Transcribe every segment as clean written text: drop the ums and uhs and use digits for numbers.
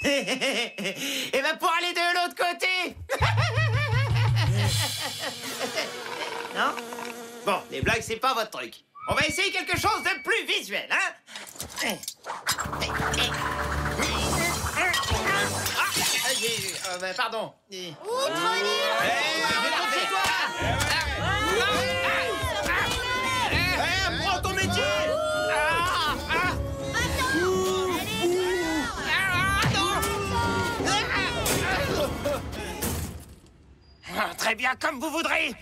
Et ben pour aller de l'autre côté. Non? Bon, les blagues, c'est pas votre truc. On va essayer quelque chose de plus visuel, hein? Pardon. Prends ton métier! Très bien, comme vous voudrez.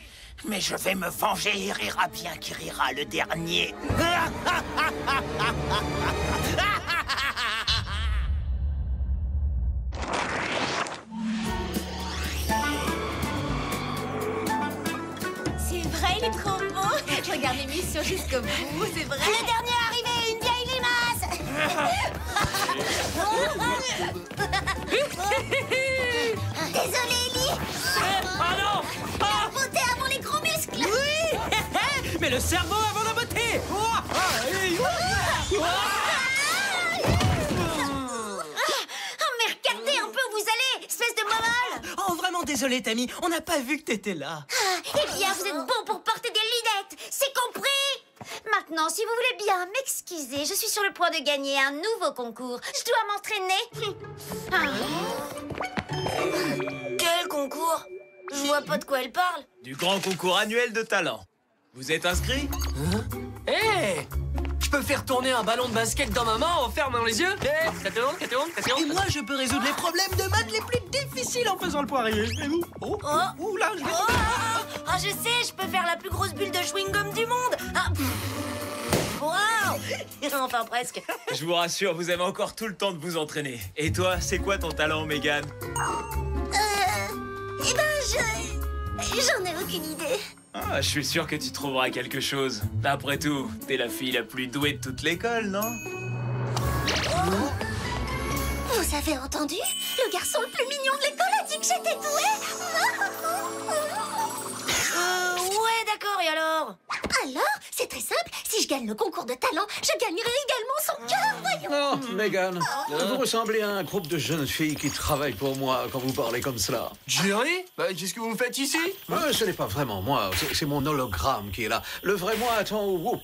Mais je vais me venger et rira bien qui rira le dernier. C'est vrai, il est trop beau. Je regarde l'émission jusqu'au bout, c'est vrai. Le dernier arrivé, une vieille limace. Désolé, Ellie. Ah non! La beauté avant les gros muscles. Oui. Mais le cerveau avant la beauté! Oh, mais regardez un peu où vous allez, espèce de momole. Oh, vraiment désolé, Tammy, on n'a pas vu que t'étais là. Eh bien, vous êtes bon pour porter des lunettes, c'est compris. Maintenant, si vous voulez bien m'excuser, je suis sur le point de gagner un nouveau concours. Je dois m'entraîner. Quel concours? Je vois pas de quoi elle parle. Du grand concours annuel de talent. Vous êtes inscrit? Hé! Je peux faire tourner un ballon de basket dans ma main en fermant les yeux. Ça tourne, ça tourne, ça tourne. Et moi, je peux résoudre les problèmes de maths les plus difficiles en faisant le poirier. Et vous? Oh, là, je vais... Ah, je sais, je peux faire la plus grosse bulle de chewing-gum du monde. Waouh! Enfin, presque. Je vous rassure, vous avez encore tout le temps de vous entraîner. Et toi, c'est quoi ton talent, Megan? Eh ben, j'en ai aucune idée. Ah, je suis sûr que tu trouveras quelque chose. Après tout, t'es la fille la plus douée de toute l'école, non? Vous avez entendu? Le garçon le plus mignon de l'école a dit que j'étais douée. Ouais, d'accord, et alors? Alors, c'est très simple. Si je gagne le concours de talent, je gagnerai également son cœur, voyons. Oh, Megan, vous ressemblez à un groupe de jeunes filles qui travaillent pour moi quand vous parlez comme cela. Jerry? Qu'est-ce que vous faites ici? Ce n'est pas vraiment moi, c'est mon hologramme qui est là. Le vrai moi attend au whoop.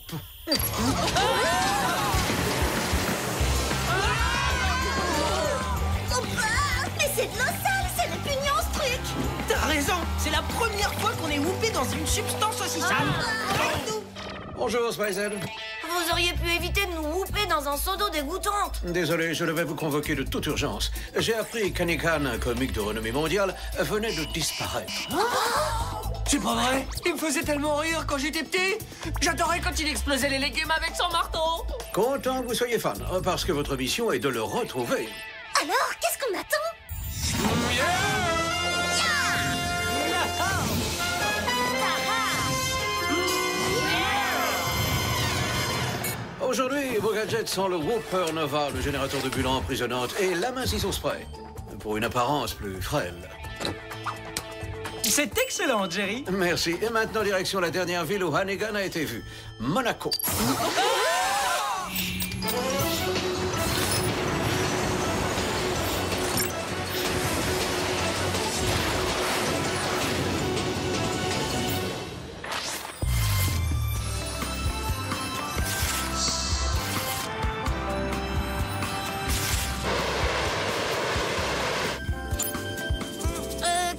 Mais c'est de l'eau sale, c'est répugnant ce truc. T'as raison, c'est la première fois qu'on est whoopé dans une substance aussi sale. Bonjour, Spicer. Vous auriez pu éviter de nous whooper dans un seau d'eau dégoûtante. Désolé, je devais vous convoquer de toute urgence. J'ai appris qu'Anikan, un comique de renommée mondiale, venait de disparaître. C'est pas vrai? Il me faisait tellement rire quand j'étais petit. J'adorais quand il explosait les légumes avec son marteau. Content que vous soyez fan, parce que votre mission est de le retrouver. Alors, qu'est-ce qu'on attend? Aujourd'hui, vos gadgets sont le Whopper Nova, le générateur de bulles emprisonnantes, et la mince au spray, pour une apparence plus frêle. C'est excellent, Jerry. Merci. Et maintenant, direction la dernière ville où Hannigan a été vu. Monaco.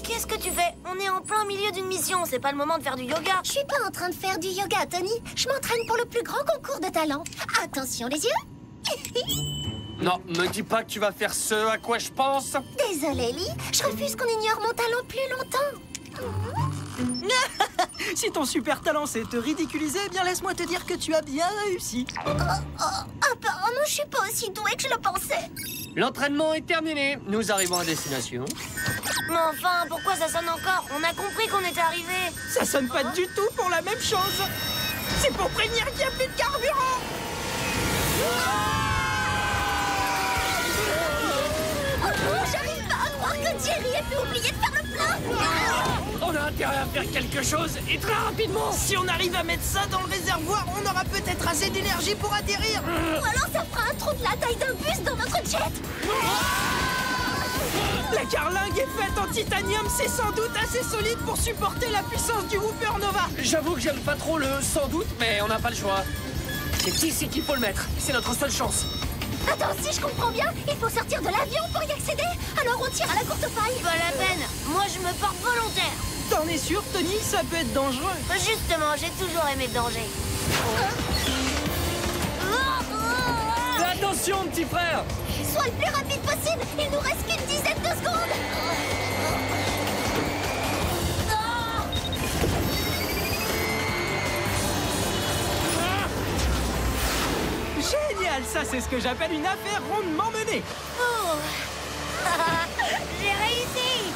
Qu'est-ce que tu fais? On est en plein milieu d'une mission, c'est pas le moment de faire du yoga. Je suis pas en train de faire du yoga, Tony. Je m'entraîne pour le plus grand concours de talent. Attention les yeux. Non, me dis pas que tu vas faire ce à quoi je pense. Désolée, Lee. Je refuse qu'on ignore mon talent plus longtemps. Si ton super talent c'est te ridiculiser, eh bien laisse-moi te dire que tu as bien réussi. Apparemment, je suis pas aussi douée que je le pensais. L'entraînement est terminé. Nous arrivons à destination. Mais enfin, pourquoi ça sonne encore? On a compris qu'on était arrivé. Ça sonne pas du tout pour la même chose. C'est pour prévenir qu'il n'y a plus de carburant. J'arrive pas à croire que Jerry ait pu oublier de faire le plein. On a intérêt à faire quelque chose et très rapidement. Si on arrive à mettre ça dans le réservoir, on aura peut-être assez d'énergie pour atterrir. Ou alors ça fera un trou de la taille d'un bus dans notre jet. La carlingue est faite en titanium, c'est sans doute assez solide pour supporter la puissance du Whooper Nova. J'avoue que j'aime pas trop le sans doute, mais on n'a pas le choix. C'est ici qu'il faut le mettre. C'est notre seule chance. Attends, si je comprends bien, il faut sortir de l'avion pour y accéder. Alors on tire à la courte paille. Pas la peine. Moi, je me porte volontaire. T'en es sûr, Tony? Ça peut être dangereux. Justement, j'ai toujours aimé le danger. Attention, petit frère. Sois le plus rapide possible. Il nous reste qu'une dizaine de secondes. Génial, ça c'est ce que j'appelle une affaire rondement menée. Oh. J'ai réussi.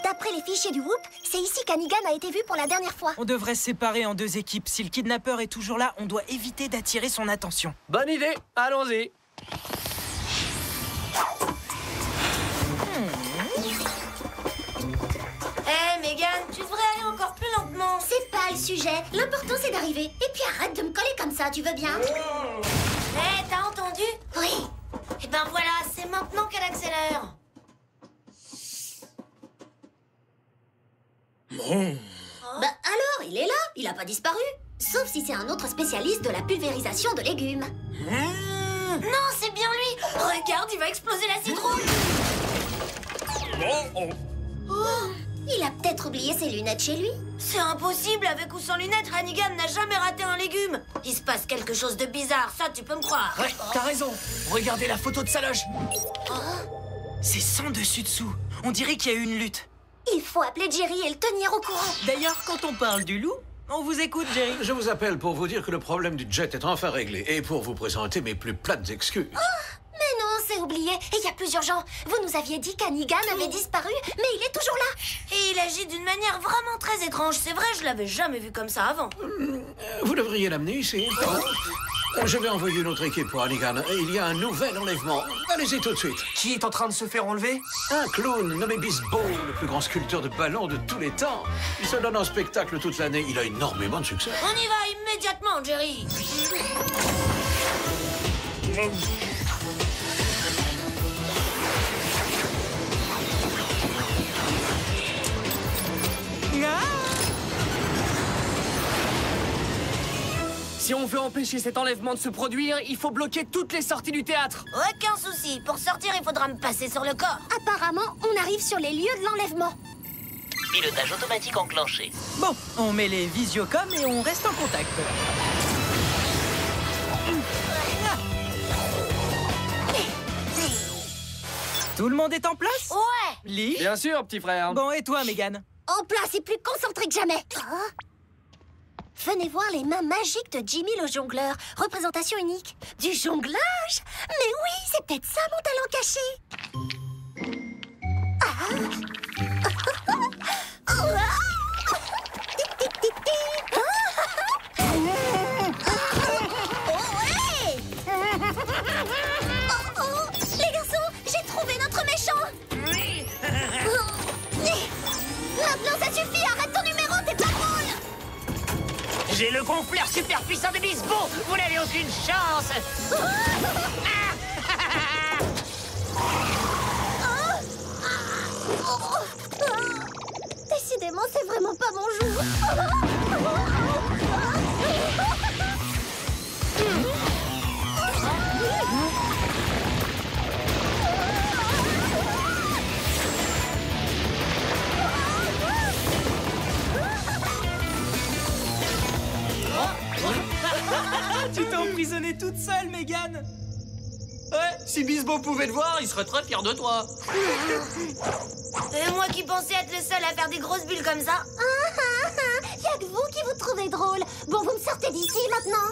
D'après les fichiers du Whoop, c'est ici qu'Hannigan a été vu pour la dernière fois. On devrait se séparer en deux équipes. Si le kidnappeur est toujours là, on doit éviter d'attirer son attention. Bonne idée, allons-y. Hé, Megan, tu devrais aller encore plus lentement. C'est pas le sujet. L'important c'est d'arriver. Et puis arrête de me coller comme ça, tu veux bien? Hé, t'as entendu? Oui. Eh ben voilà, c'est maintenant qu'elle accélère. Bah alors, il est là. Il a pas disparu. Sauf si c'est un autre spécialiste de la pulvérisation de légumes. Non, c'est bien lui. Regarde, il va exploser la citrouille. Oh, il a peut-être oublié ses lunettes chez lui. C'est impossible, avec ou sans lunettes, Hannigan n'a jamais raté un légume. Il se passe quelque chose de bizarre, ça tu peux me croire. Ouais, t'as raison. Regardez la photo de sa loge. C'est sans dessus-dessous. On dirait qu'il y a eu une lutte. Il faut appeler Jerry et le tenir au courant. D'ailleurs, quand on parle du loup, on vous écoute, Jerry. Je vous appelle pour vous dire que le problème du jet est enfin réglé et pour vous présenter mes plus plates excuses. Mais non, c'est oublié. Et il y a plus urgent. Vous nous aviez dit qu'Hannigan avait disparu, mais il est toujours là. Et il agit d'une manière vraiment très étrange. C'est vrai, je l'avais jamais vu comme ça avant. Vous devriez l'amener ici. Je vais envoyer une autre équipe pour Hannigan. Il y a un nouvel enlèvement. Allez-y tout de suite. Qui est en train de se faire enlever? Un clown nommé Bisbo, le plus grand sculpteur de ballons de tous les temps. Il se donne un spectacle toute l'année. Il a énormément de succès. On y va immédiatement, Jerry. Si on veut empêcher cet enlèvement de se produire, il faut bloquer toutes les sorties du théâtre. Aucun souci. Pour sortir, il faudra me passer sur le corps. Apparemment, on arrive sur les lieux de l'enlèvement. Pilotage automatique enclenché. Bon, on met les visiocoms et on reste en contact. Tout le monde est en place? Ouais. Lee? Bien sûr, petit frère. Bon, et toi, Megan? En place et plus concentré que jamais. Venez voir les mains magiques de Jimmy le jongleur. Représentation unique. Du jonglage? Mais oui, c'est peut-être ça mon talent caché. Les garçons, j'ai trouvé notre méchant. Maintenant ça suffit, arrête ton numéro, t'es pas drôle. J'ai le gonfleur super puissant de Bisbo. Vous n'avez aucune chance. Décidément, c'est vraiment pas mon jour. Tu t'es emprisonnée toute seule, Megan. Ouais, si Bisbo pouvait te voir, il serait très fier de toi. Et moi qui pensais être le seul à faire des grosses bulles comme ça. Y'a que vous qui vous trouvez drôle. Bon, vous me sortez d'ici maintenant.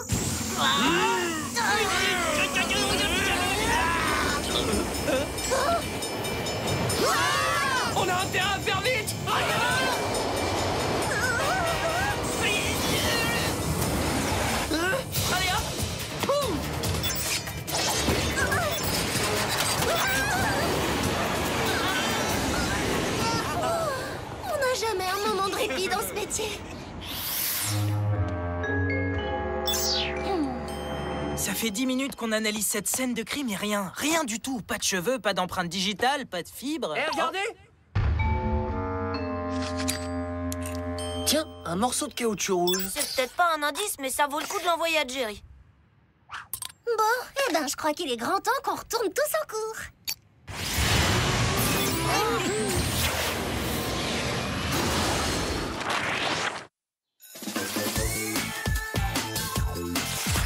On a intérêt à faire vite. Allez hop. On n'a jamais un moment de répit dans ce métier. Ça fait 10 minutes qu'on analyse cette scène de crime et rien. Rien du tout. Pas de cheveux, pas d'empreinte digitale, pas de fibres. Eh, regardez! Tiens, un morceau de caoutchouc rouge. C'est peut-être pas un indice, mais ça vaut le coup de l'envoyer à Jerry. Bon, eh ben, je crois qu'il est grand temps qu'on retourne tous en cours.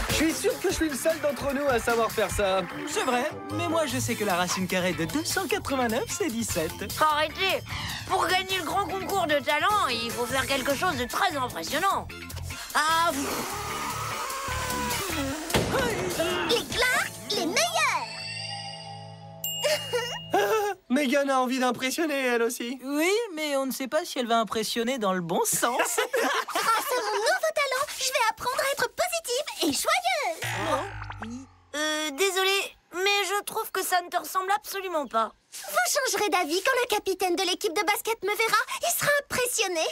Je suis sûr que je suis le seul d'entre nous à savoir faire ça. C'est vrai, mais moi je sais que la racine carrée de 289, c'est 17. Arrêtez! Pour gagner le grand concours de talent, il faut faire quelque chose de très impressionnant. Ah, Les Clark, les meilleurs! Megan a envie d'impressionner, elle aussi. Oui, mais on ne sait pas si elle va impressionner dans le bon sens. Grâce à mon nouveau talent, je vais apprendre à être positive et joyeuse! Désolée, mais je trouve que ça ne te ressemble absolument pas. Vous changerez d'avis quand le capitaine de l'équipe de basket me verra. Il sera impressionné.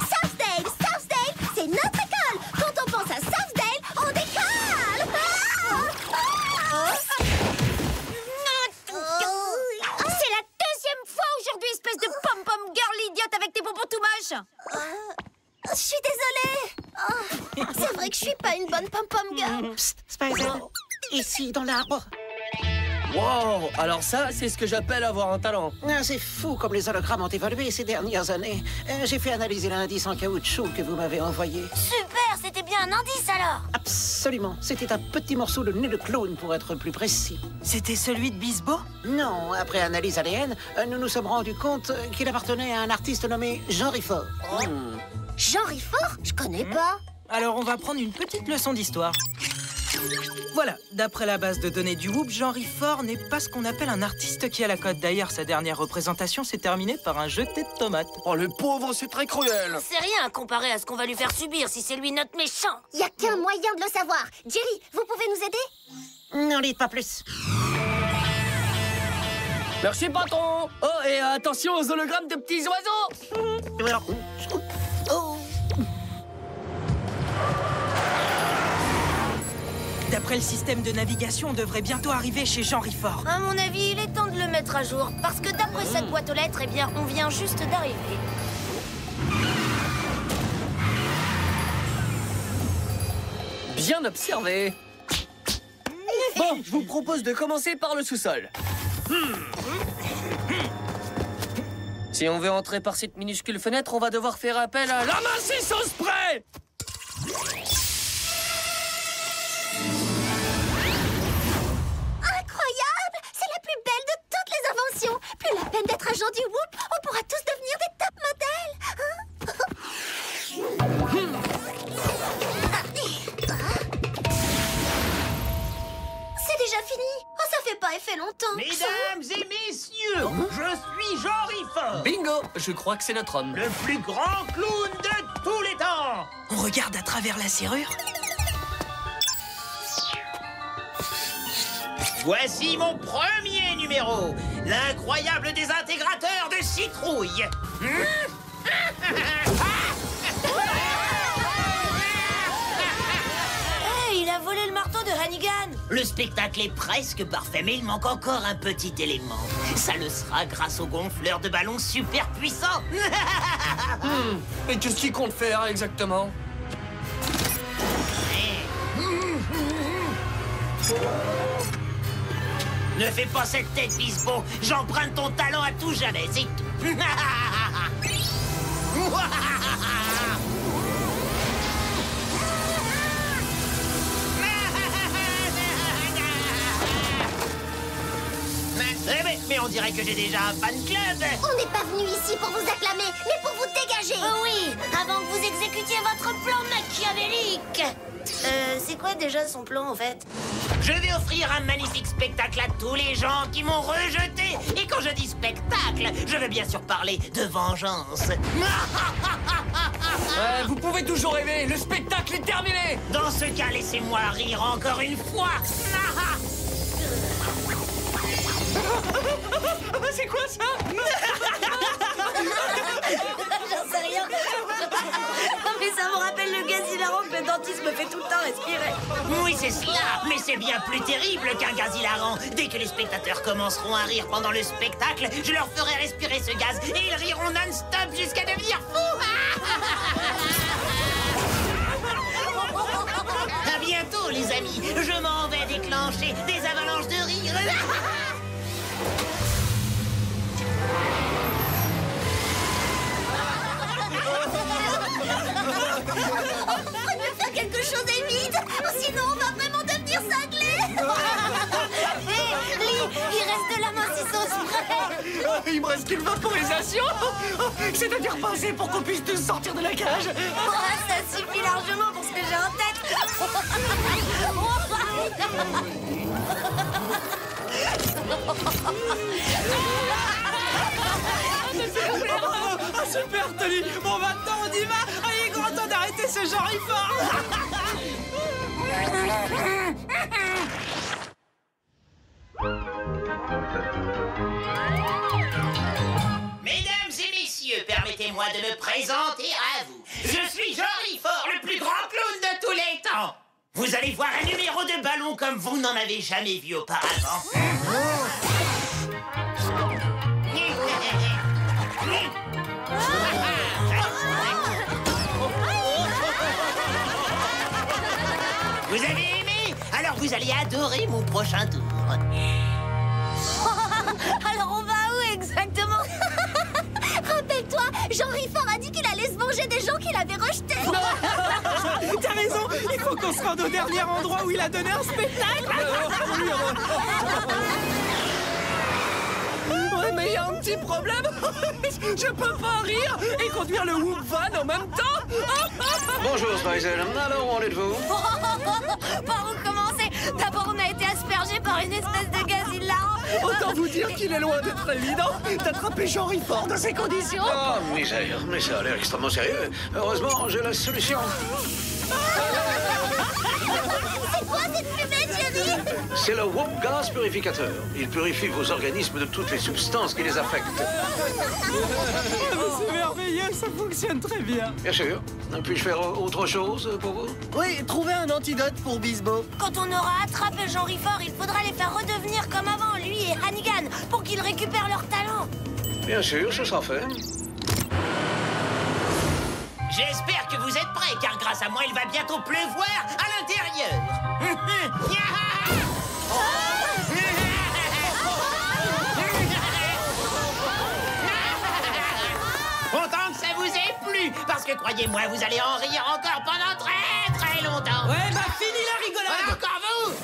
Southdale, Southdale, c'est notre école. Quand on pense à Southdale, on décolle. C'est la deuxième fois aujourd'hui, espèce de pom-pom girl idiote avec tes pompons tout moches. Je suis désolée. C'est vrai que je suis pas une bonne pom-pom girl. Psst, Spider, ici, dans l'arbre. Wow, alors ça, c'est ce que j'appelle avoir un talent. Ah, c'est fou comme les hologrammes ont évolué ces dernières années. J'ai fait analyser l'indice en caoutchouc que vous m'avez envoyé. Super, c'était bien un indice alors. Absolument. C'était un petit morceau de nez de clown pour être plus précis. C'était celui de Bisbo? Non, après analyse ADN, nous nous sommes rendus compte qu'il appartenait à un artiste nommé Jean Rifford. Jean Rifford, je connais pas. Alors on va prendre une petite leçon d'histoire. Voilà, d'après la base de données du Whoop, Jean Rifford n'est pas ce qu'on appelle un artiste qui a la cote. D'ailleurs, sa dernière représentation s'est terminée par un jeté de tomates. Oh, le pauvre, c'est très cruel. C'est rien comparé à ce qu'on va lui faire subir si c'est lui notre méchant. Y a qu'un moyen de le savoir. Jerry, vous pouvez nous aider? N'en dites pas plus. Merci, patron. Oh, et attention aux hologrammes de petits oiseaux. D'après le système de navigation, on devrait bientôt arriver chez Jean Rifford. À mon avis, il est temps de le mettre à jour. Parce que d'après cette boîte aux lettres, eh bien, on vient juste d'arriver. Bien observé. Bon, je vous propose de commencer par le sous-sol. Si on veut entrer par cette minuscule fenêtre, on va devoir faire appel à l'amincisse au spray. Incroyable! C'est la plus belle de toutes les inventions. Plus la peine d'être agent du Whoop, on pourra tous devenir des top modèles. C'est déjà fini. Oh, ça fait pas effet longtemps. Mesdames et messieurs, je suis Jean Rifford, Bingo, je crois que c'est notre homme. le plus grand clown de tous les temps. On regarde à travers la serrure. Voici mon premier numéro, l'incroyable désintégrateur de citrouille. Hey, il a volé le marteau de Hannigan. Le spectacle est presque parfait, mais il manque encore un petit élément. Ça le sera grâce au gonfleur de ballons super puissant. Et qu'est-ce qu'il compte faire exactement? Ne fais pas cette tête, Bisbo. J'emprunte ton talent à tout jamais, c'est tout. Mais on dirait que j'ai déjà un fan club. On n'est pas venu ici pour vous acclamer, mais pour vous dégager. Oh oui, avant que vous exécutiez votre plan machiavélique. C'est quoi déjà son plan, en fait? Je vais offrir un magnifique spectacle à tous les gens qui m'ont rejeté. Et quand je dis spectacle, je veux bien sûr parler de vengeance. Vous pouvez toujours rêver, le spectacle est terminé. Dans ce cas, laissez-moi rire encore une fois. C'est quoi ça? J'en sais rien. Mais ça me rappelle le gaz hilarant que dentiste me fait tout le temps respirer. Oui, c'est cela, mais c'est bien plus terrible qu'un gaz hilarant. Dès que les spectateurs commenceront à rire pendant le spectacle, je leur ferai respirer ce gaz et ils riront non-stop jusqu'à devenir fous. À bientôt, les amis. Je m'en vais déclencher des avalanches de rire. On peut faire quelque chose et vite, sinon on va vraiment devenir cinglés. Lee, il reste de la sauce près. Il me reste qu'une vaporisation. C'est-à-dire pas assez pour qu'on puisse tous sortir de la cage. Ça suffit largement pour ce que j'ai en tête. Ah, super, Tony. Bon, maintenant, on y va. Ah, il est grand temps d'arrêter ce genre fort. Mesdames et messieurs, permettez-moi de me présenter à vous. Je suis Jean Fort, le plus grand clown de tous les temps. Vous allez voir un numéro de ballon comme vous n'en avez jamais vu auparavant. Vous avez aimé? Alors vous allez adorer mon prochain tour. Alors on va où exactement? Rappelle-toi, Jean Fort a dit qu'il allait se venger des gens qu'il avait rejetés. T'as raison. Il faut qu'on se rende au dernier endroit où il a donné un spectacle. Ouais, mais il y a un petit problème. Je peux pas rire et conduire le Whoop Van en même temps. Bonjour, Spicer. Alors, où en êtes-vous? Par où commencer? D'abord, on a été aspergé par une espèce de gaz hilarant. Autant vous dire qu'il est loin d'être évident d'attraper Jean Fort dans ces conditions. Oh, misère. Mais ça a l'air extrêmement sérieux. Heureusement, j'ai la solution. C'est quoi cette fumée, Jerry? C'est le Whoop Gas Purificateur. Il purifie vos organismes de toutes les substances qui les affectent. C'est merveilleux, ça fonctionne très bien. Bien sûr. Puis-je faire autre chose pour vous? Oui, trouver un antidote pour Bisbo. Quand on aura attrapé Jean Fort, il faudra les faire redevenir comme avant, lui et Hannigan, pour qu'ils récupèrent leur talent. Bien sûr, ce sera fait. J'espère que vous êtes prêts, car grâce à moi, il va bientôt pleuvoir à l'intérieur. Content que ça vous ait plu, parce que croyez-moi, vous allez en rire encore pendant très très longtemps. Ouais, bah fini la rigolade. Encore vous?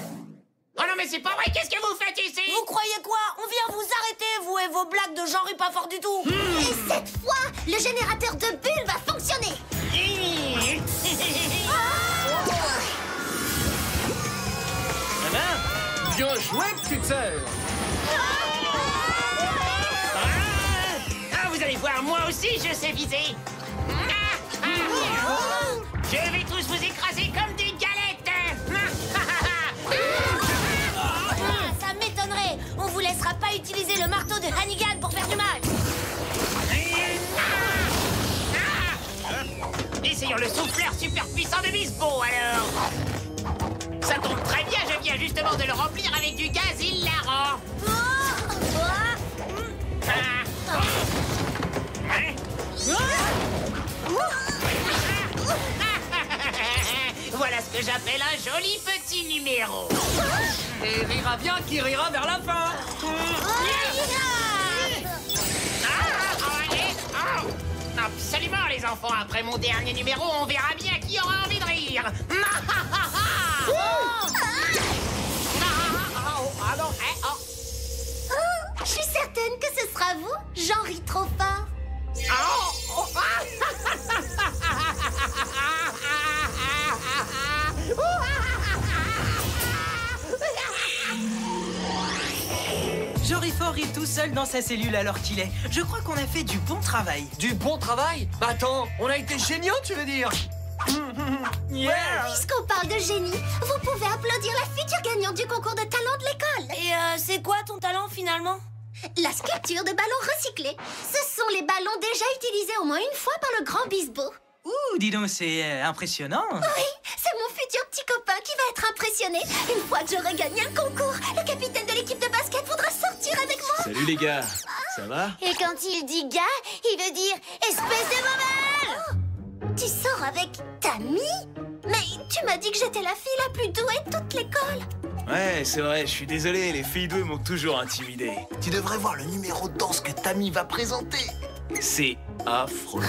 Oh non, mais c'est pas vrai, qu'est-ce que vous faites ici? Vous croyez quoi? On vient vous arrêter, vous et vos blagues de Jean pas fort du tout. Et cette fois, le générateur de bulles va fonctionner. Bien joué, petite sœur. Ah, vous allez voir, moi aussi, je sais viser. Je vais tous vous écraser comme des galettes. Ça m'étonnerait. On vous laissera pas utiliser le marteau de Hannigan pour faire du mal. Essayons le souffleur super puissant de Bisbo, alors. Ça tombe très bien, je viens justement de le remplir avec du gaz hilarant. Voilà ce que j'appelle un joli petit numéro. Et rira bien qui rira vers la fin. Absolument, les enfants. Après mon dernier numéro, on verra bien qui aura envie de rire. Je suis certaine que ce sera vous, Jean rit trop fort. Jean Fort rit tout seul dans sa cellule alors qu'il est. Je crois qu'on a fait du bon travail. Du bon travail? Bah attends, on a été géniaux, tu veux dire? Yeah. Puisqu'on parle de génie, vous pouvez applaudir la future gagnante du concours de talent de l'école. Et c'est quoi ton talent finalement? La sculpture de ballons recyclés. Ce sont les ballons déjà utilisés au moins une fois par le grand Bisbo. Ouh, dis donc, c'est impressionnant. Oui, c'est mon futur petit copain qui va être impressionné. Une fois que j'aurai gagné un concours, le capitaine de l'équipe de basket voudra sortir avec moi. Salut les gars, ça va? Et quand il dit gars, il veut dire espèce de maman. Tu sors avec Tammy? Mais tu m'as dit que j'étais la fille la plus douée de toute l'école. Ouais, c'est vrai, je suis désolé, les filles douées m'ont toujours intimidé. Tu devrais voir le numéro de danse que Tammy va présenter. C'est affreux.